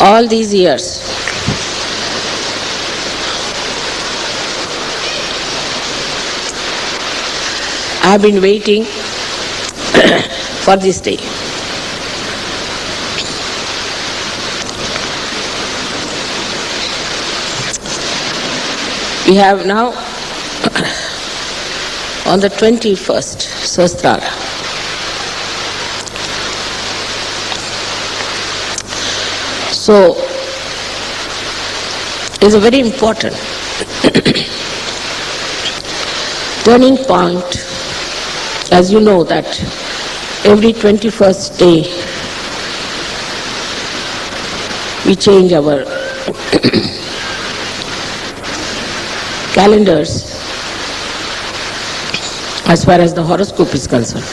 all these years. I've been waiting for this day. We have now on the 21st Sahasrara. So it's a very important turning point. As you know that every 21st day we change our calendars as far as the horoscope is concerned.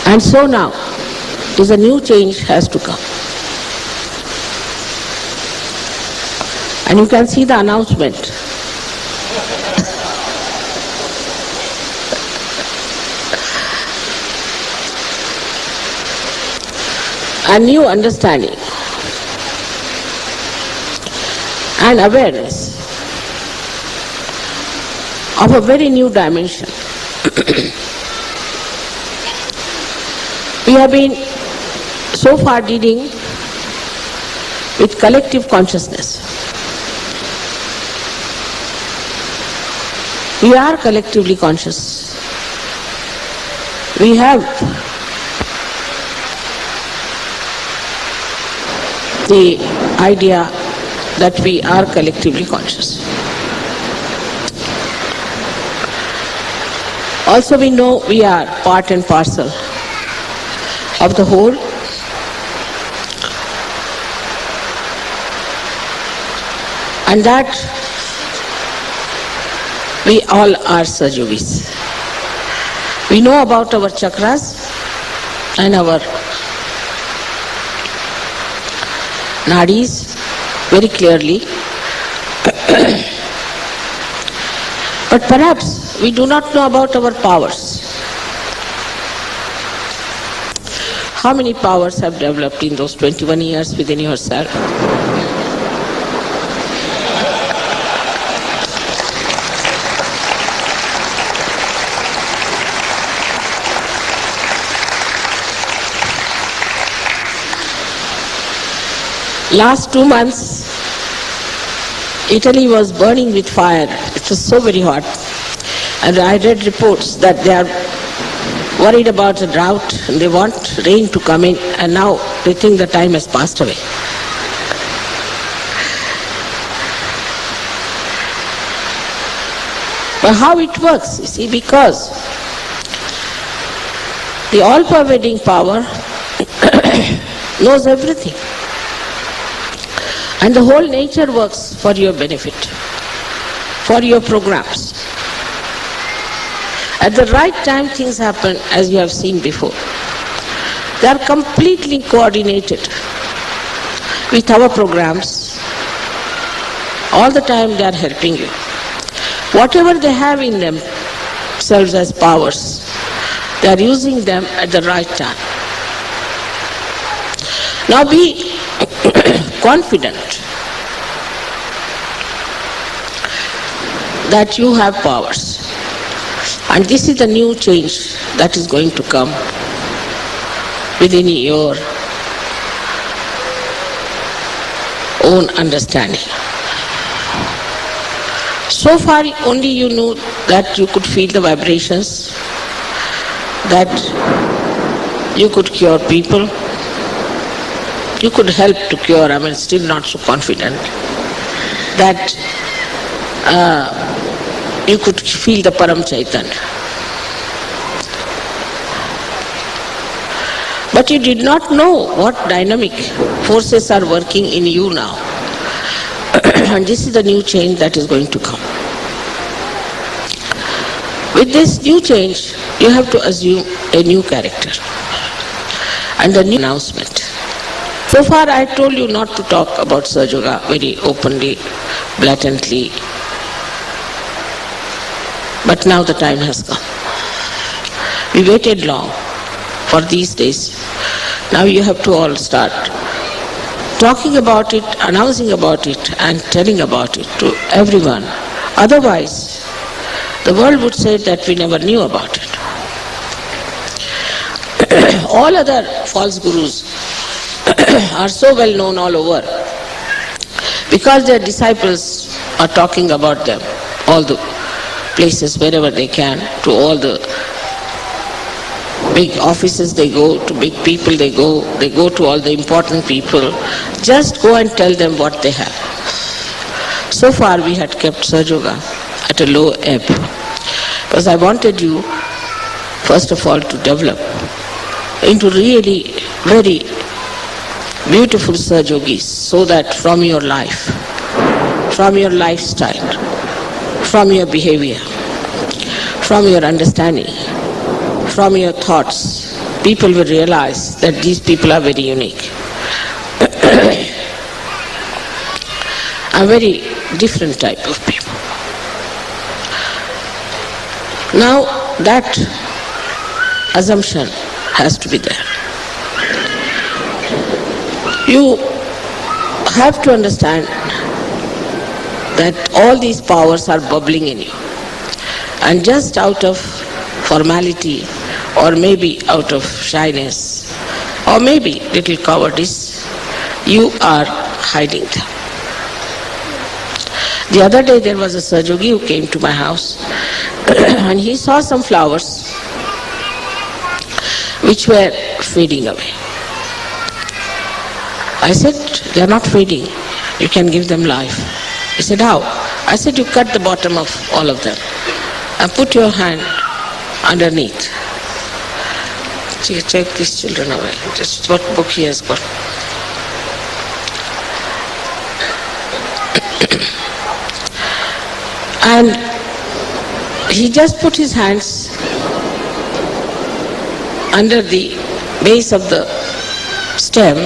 And so now is a new change has to come. And you can see the announcement. A new understanding and awareness of a very new dimension. We have been so far dealing with collective consciousness. We are collectively conscious. We have the idea that we are collectively conscious. Also we know we are part and parcel of the whole. And that we all are Sahajogis. We know about our chakras and our nadis very clearly. But perhaps we do not know about our powers. How many powers have developed in those 21 years within yourself? Last 2 months, Italy was burning with fire. It was so very hot. And I read reports that they are worried about a drought and they want rain to come in, and now they think the time has passed away. But how it works, you see, because the all-pervading power knows everything. And the whole nature works for your benefit, for your programs. At the right time things happen, as you have seen before. They are completely coordinated with our programs. All the time they are helping you. Whatever they have in themselves as powers, they are using them at the right time. Now be confident that you have powers. And this is the new change that is going to come within your own understanding. So far only you knew that you could feel the vibrations, that you could cure people, you could help to cure, I mean still not so confident, that you could feel the Param Chaitanya. But you did not know what dynamic forces are working in you now. And this is the new change that is going to come. With this new change, you have to assume a new character and a new announcement. So far I told you not to talk about Sahaja Yoga very openly, blatantly. But now the time has come. We waited long. for these days. Now you have to all start talking about it, announcing about it, and telling about it to everyone. Otherwise, the world would say that we never knew about it. All other false gurus are so well known all over because their disciples are talking about them, all the places wherever they can, to all the big offices they go, to big people they go to all the important people. Just go and tell them what they have. So far we had kept Sahaja Yoga at a low ebb because I wanted you first of all to develop into really very beautiful Sahaja Yogis, so that from your life, from your lifestyle, from your behavior, from your understanding, from your thoughts, people will realize that these people are very unique. A very different type of people. Now that assumption has to be there. You have to understand that all these powers are bubbling in you, and just out of formality, or maybe out of shyness, or maybe little cowardice, you are hiding them. The other day there was a Sahaja Yogi who came to my house and he saw some flowers which were fading away. I said, they are not fading, you can give them life. He said, how? I said, you cut the bottom of all of them and put your hand underneath. Check these children away. This is what book he has got. And he just put his hands under the base of the stem.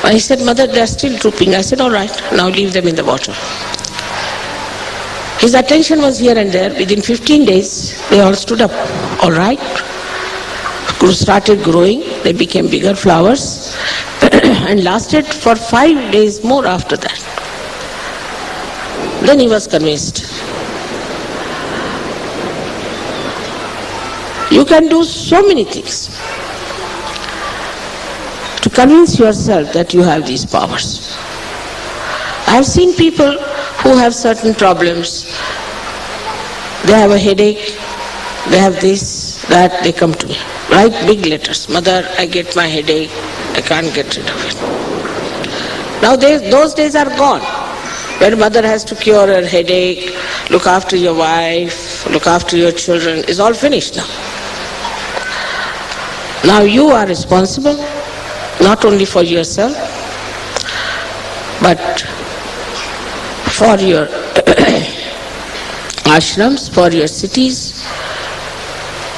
I said, Mother, they are still drooping. I said, all right, now leave them in the water. His attention was here and there. Within 15 days, they all stood up. All right. Started growing. They became bigger flowers and lasted for 5 days more after that. Then he was convinced. You can do so many things to convince yourself that you have these powers. I have seen people who have certain problems. They have a headache, they have this, that, they come to me. Write big letters. Mother, I get my headache, I can't get rid of it. Now those days are gone, where mother has to cure her headache, look after your wife, look after your children, is all finished now. Now you are responsible, not only for yourself, but for your ashrams, for your cities,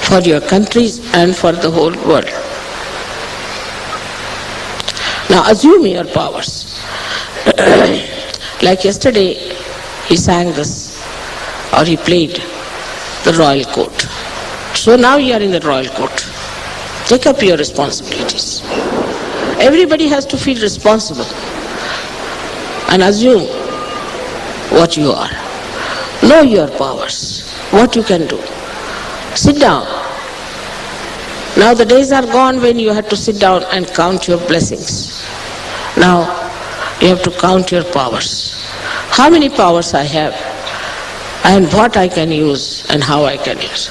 for your countries, and for the whole world. Now assume your powers. Like yesterday, he sang this, or he played the royal court. So now you are in the royal court. Take up your responsibilities. Everybody has to feel responsible and assume what you are. Know your powers, what you can do. Sit down. Now the days are gone when you had to sit down and count your blessings. Now you have to count your powers. How many powers I have, and what I can use and how I can use.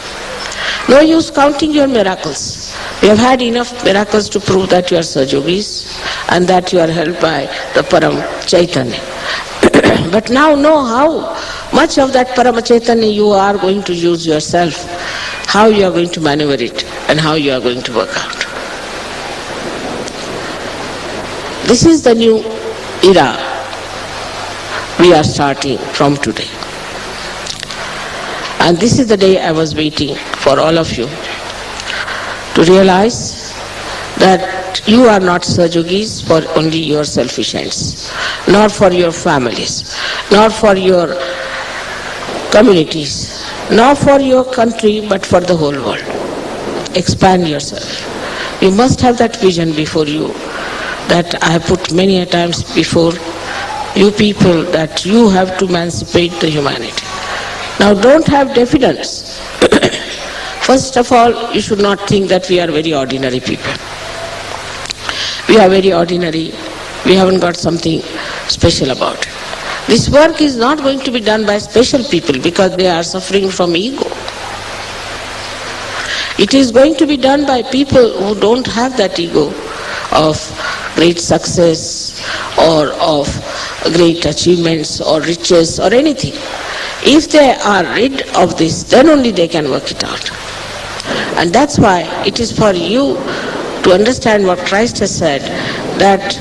No use counting your miracles. We have had enough miracles to prove that you are Sahaja Yogis and that you are helped by the Param Chaitanya. But now know how much of that Param Chaitanya you are going to use yourself, how you are going to maneuver it, and how you are going to work out. This is the new era we are starting from today. And this is the day I was waiting for all of you to realize that you are not Sahaja Yogis for only your selfish ends, nor for your families, nor for your communities, nor for your country, but for the whole world. expand yourself. You must have that vision before you that I have put many a times before you people, that you have to emancipate the humanity. Now don't have diffidence. First of all, you should not think that we are very ordinary people. We are very ordinary. We haven't got something special about it. This work is not going to be done by special people because they are suffering from ego. It is going to be done by people who don't have that ego of great success or of great achievements or riches or anything. If they are rid of this, then only they can work it out. And that's why it is for you to understand what Christ has said, that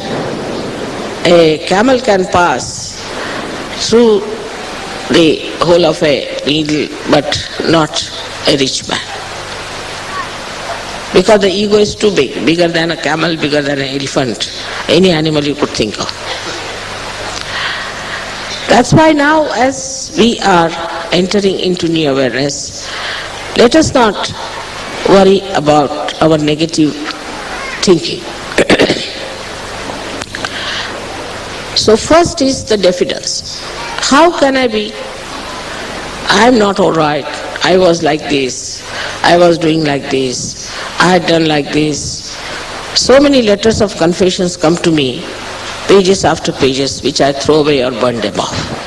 a camel can pass through the hole of a needle, but not a rich man. Because the ego is too big, bigger than a camel, bigger than an elephant, any animal you could think of. That's why now, as we are entering into new awareness, let us not worry about our negative thinking. So first is the diffidence. How can I be? I am not all right. I was like this. I was doing like this. I had done like this. So many letters of confessions come to me, pages after pages, which I throw away or burn them off.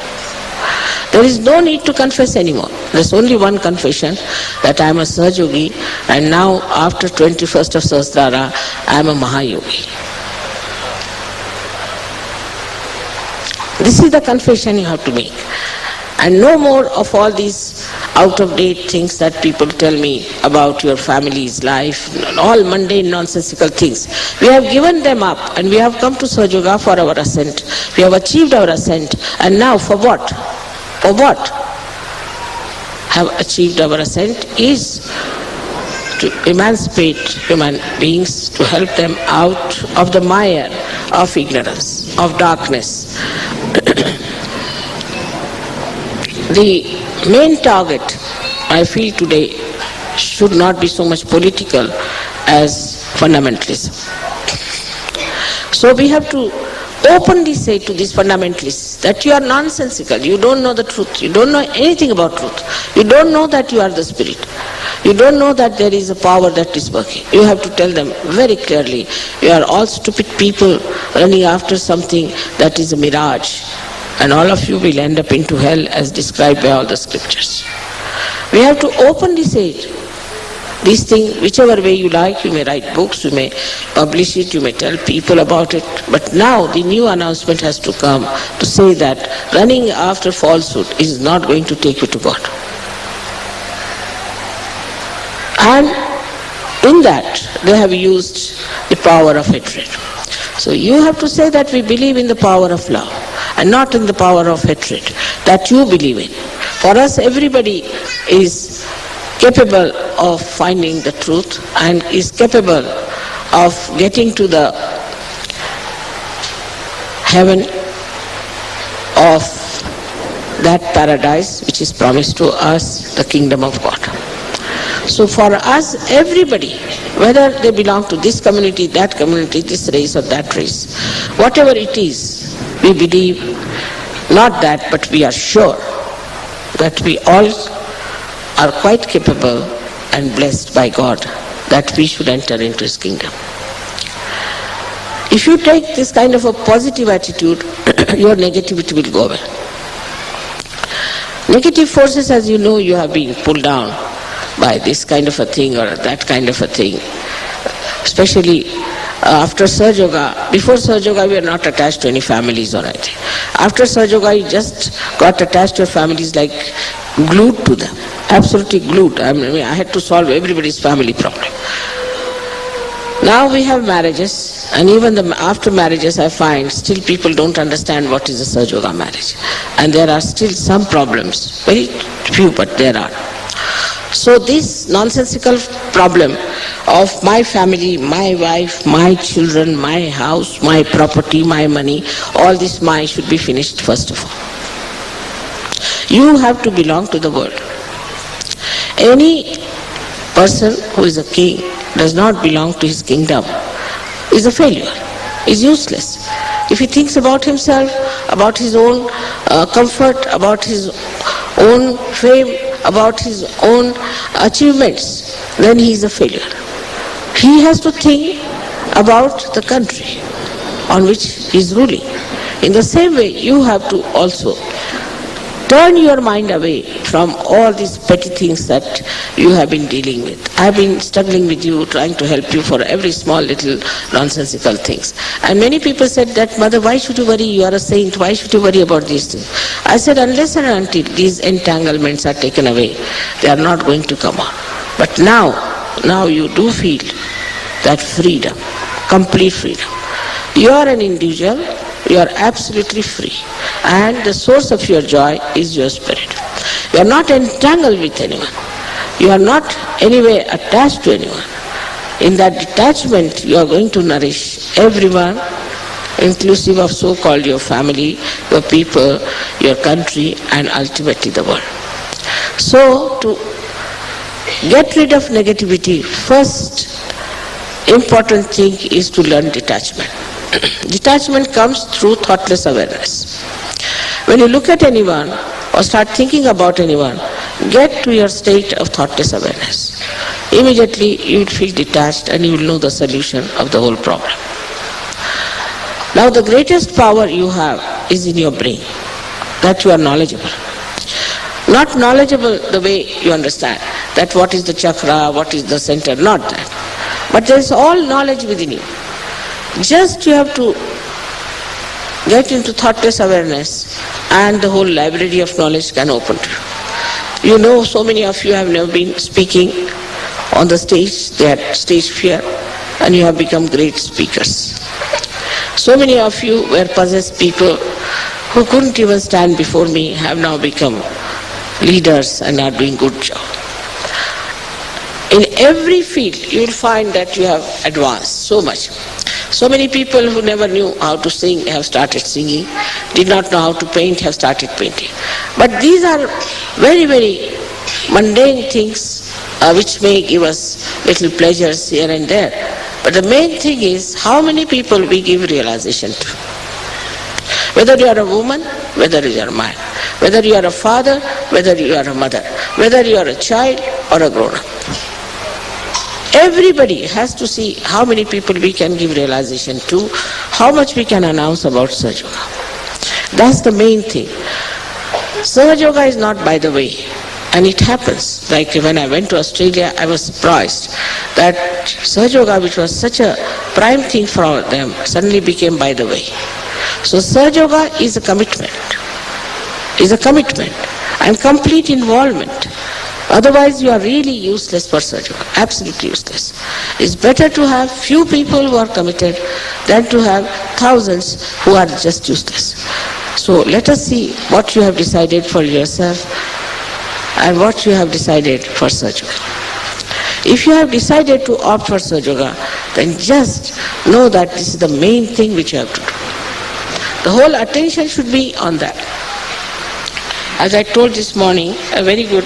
There is no need to confess anymore. There's only one confession, that I am a Sahajogi, and now after 21st of Sahasrara, I am a Mahayogi. This is the confession you have to make. And no more of all these out-of-date things that people tell me about your family's life, all mundane, nonsensical things. We have given them up and we have come to Sahaja for our ascent. We have achieved our ascent, and now for what? For what? Have achieved our ascent is to emancipate human beings, to help them out of the mire of ignorance, of darkness. The main target, I feel today, should not be so much political as fundamentalism. So we have to openly say to these fundamentalists that you are nonsensical, you don't know the truth, you don't know anything about truth, you don't know that you are the spirit, you don't know that there is a power that is working. You have to tell them very clearly, you are all stupid people running after something that is a mirage, and all of you will end up into hell as described by all the scriptures. We have to openly say it. These things, whichever way you like, you may write books, you may publish it, you may tell people about it. But now the new announcement has to come to say that running after falsehood is not going to take you to God. And in that, they have used the power of hatred. So you have to say that we believe in the power of love and not in the power of hatred that you believe in. For us, everybody is capable of finding the truth and is capable of getting to the heaven of that paradise which is promised to us, the kingdom of God. So for us, everybody, whether they belong to this community, this race or that race, whatever it is, we believe, not that, but we are sure that we all are quite capable and blessed by God that we should enter into His kingdom. If you take this kind of a positive attitude, your negativity will go away. Negative forces, as you know, you have been pulled down by this kind of a thing or that kind of a thing. Especially after Sahaja Yoga. Before Sahaja Yoga, we were not attached to any families or anything. After Sahaja Yoga, you just got attached to your families like glued to them. Absolutely glued. I mean, I had to solve everybody's family problem. Now we have marriages, and even after marriages, I find still people don't understand what is a Sahaja Yoga marriage. And there are still some problems. Very few, but there are. So this nonsensical problem of my family, my wife, my children, my house, my property, my money, all this my should be finished first of all. You have to belong to the world. Any person who is a king does not belong to his kingdom is a failure, is useless. If he thinks about himself, about his own comfort, about his own fame, about his own achievements, then he is a failure. He has to think about the country on which he is ruling. In the same way, you have to also turn your mind away from all these petty things that you have been dealing with. I have been struggling with you, trying to help you for every small little nonsensical things. And many people said that, Mother, why should you worry? You are a saint. Why should you worry about these things? I said, unless and until these entanglements are taken away, they are not going to come on. But now you do feel that freedom, complete freedom. You are an individual. You are absolutely free. And the source of your joy is your spirit. You are not entangled with anyone. You are not anyway attached to anyone. In that detachment, you are going to nourish everyone, inclusive of so-called your family, your people, your country, and ultimately the world. So, to get rid of negativity, first important thing is to learn detachment. Detachment comes through thoughtless awareness. When you look at anyone or start thinking about anyone, get to your state of thoughtless awareness. Immediately you will feel detached and you will know the solution of the whole problem. Now the greatest power you have is in your brain, that you are knowledgeable. Not knowledgeable the way you understand, that what is the chakra, what is the center, not that. But there is all knowledge within you. Just you have to get into thoughtless awareness and the whole library of knowledge can open to you. You know, so many of you have never been speaking on the stage, they had stage fear, and you have become great speakers. So many of you were possessed people who couldn't even stand before me have now become leaders and are doing good job. In every field you will find that you have advanced so much. So many people who never knew how to sing have started singing, did not know how to paint have started painting. But these are very, very mundane things which may give us little pleasures here and there. But the main thing is how many people we give realization to. Whether you are a woman, whether you are a man, whether you are a father, whether you are a mother, whether you are a child or a grown-up. Everybody has to see how many people we can give realization to, how much we can announce about Sahaja Yoga. That's the main thing. Sahaja Yoga is not by the way, and it happens. Like when I went to Australia, I was surprised that Sahaja Yoga, which was such a prime thing for them, suddenly became by the way. So Sahaja Yoga is a commitment, and complete involvement. Otherwise you are really useless for Sahaja Yoga, absolutely useless. It's better to have few people who are committed than to have thousands who are just useless. So let us see what you have decided for yourself and what you have decided for Sahaja Yoga. If you have decided to opt for Sahaja Yoga, then just know that this is the main thing which you have to do. The whole attention should be on that. As I told this morning, a very good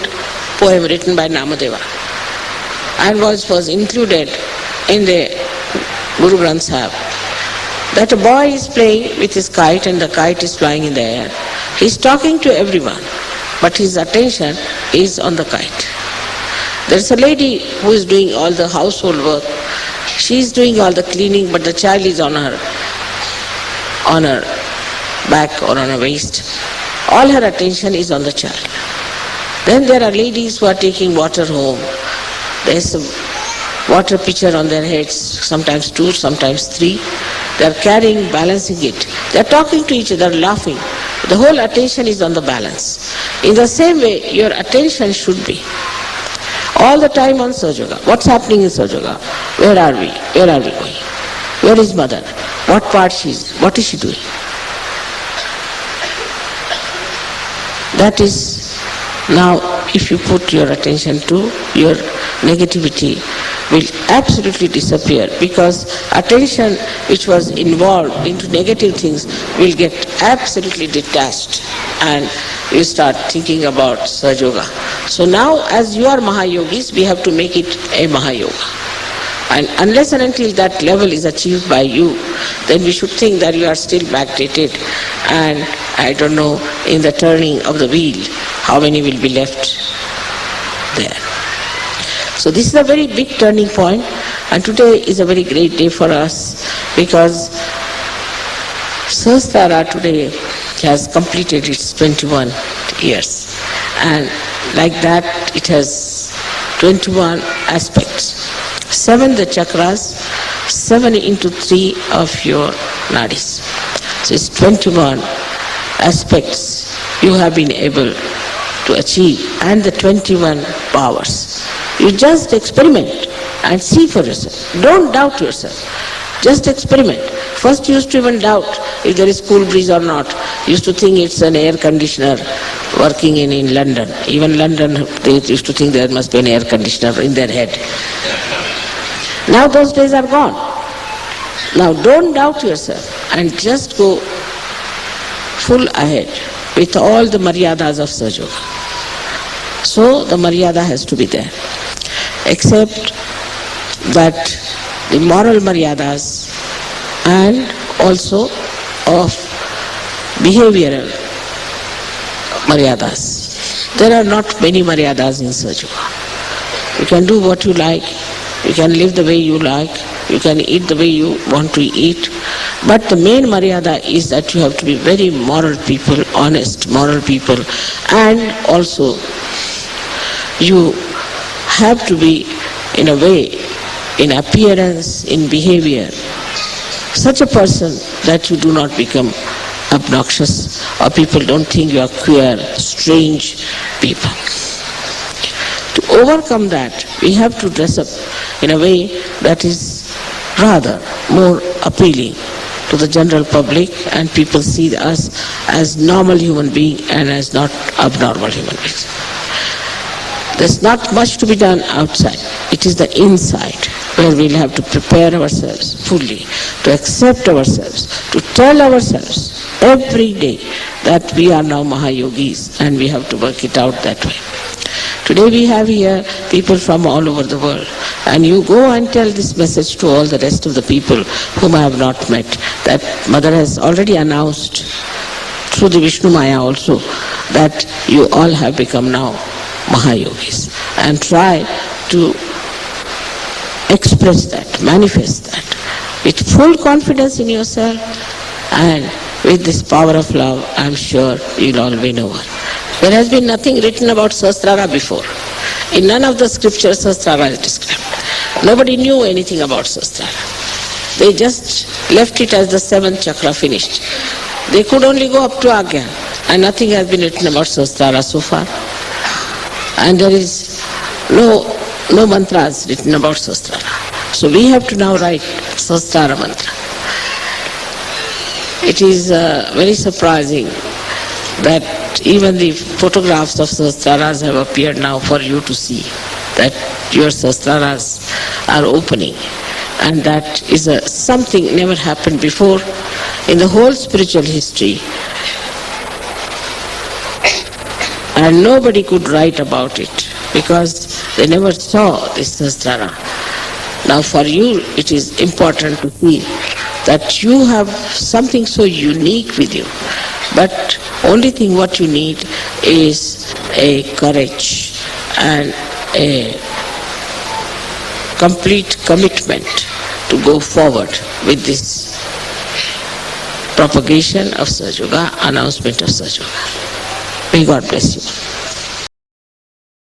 poem written by Namadeva and was included in the Guru Granth Sahib, that a boy is playing with his kite and the kite is flying in the air. He is talking to everyone, but his attention is on the kite. There is a lady who is doing all the household work. She is doing all the cleaning, but the child is on her back or on her waist. All her attention is on the child. Then there are ladies who are taking water home. There is a water pitcher on their heads, sometimes 2, sometimes 3. They are carrying, balancing it. They are talking to each other, laughing. The whole attention is on the balance. In the same way, your attention should be all the time on Sahaja Yoga. What's happening in Sahaja Yoga? Where are we? Where are we going? Where is Mother? What part she is? What is she doing? That is, now if you put your attention to your negativity, will absolutely disappear, because attention which was involved into negative things will get absolutely detached, and you start thinking about Sahaja Yoga. So now, as you are Mahayogis, we have to make it a Mahayoga. And unless and until that level is achieved by you, then we should think that you are still backdated, and I don't know, in the turning of the wheel, how many will be left there. So this is a very big turning point, and today is a very great day for us, because Sahasrara today has completed its 21 years, and like that it has 21 aspects. 7 the chakras, 7 into 3 of your nadis. So it's 21 aspects you have been able to achieve, and the 21 powers. You just experiment and see for yourself. Don't doubt yourself. Just experiment. First you used to even doubt if there is cool breeze or not. You used to think it's an air conditioner working in London. Even London, they used to think there must be an air conditioner in their head. Now those days are gone. Now don't doubt yourself and just go full ahead with all the maryadas of Sahaja Yoga. So the maryada has to be there. Except that the moral maryadas and also of behavioral maryadas. There are not many maryadas in Sahaja Yoga. You can do what you like. You can live the way you like, you can eat the way you want to eat, but the main maryada is that you have to be very moral people, honest moral people, and also you have to be, in a way, in appearance, in behavior, such a person that you do not become obnoxious, or people don't think you are queer, strange people. To overcome that, we have to dress up in a way that is rather more appealing to the general public, and people see us as normal human beings and as not abnormal human beings. There's not much to be done outside. It is the inside where we'll have to prepare ourselves fully, to accept ourselves, to tell ourselves every day that we are now Mahayogis, and we have to work it out that way. Today we have here people from all over the world, and you go and tell this message to all the rest of the people whom I have not met, that Mother has already announced through the Vishnu Maya also that you all have become now Mahayogis, and try to express that, manifest that with full confidence in yourself, and with this power of love, I am sure you'll all win over. There has been nothing written about Sahasrara before. In none of the scriptures Sahasrara is described. Nobody knew anything about Sahasrara. They just left it as the 7th chakra finished. They could only go up to Agya, and nothing has been written about Sahasrara so far. And there is no mantras written about Sahasrara. So we have to now write Sahasrara mantra. It is very surprising that even the photographs of Sahasraras have appeared now for you to see, that your Sahasraras are opening, and that is something never happened before in the whole spiritual history, and nobody could write about it because they never saw this Sahasrara. Now for you it is important to see that you have something so unique with you, but only thing what you need is a courage and a complete commitment to go forward with this propagation of Sahaja Yoga, announcement of Sahaja Yoga. May God bless you.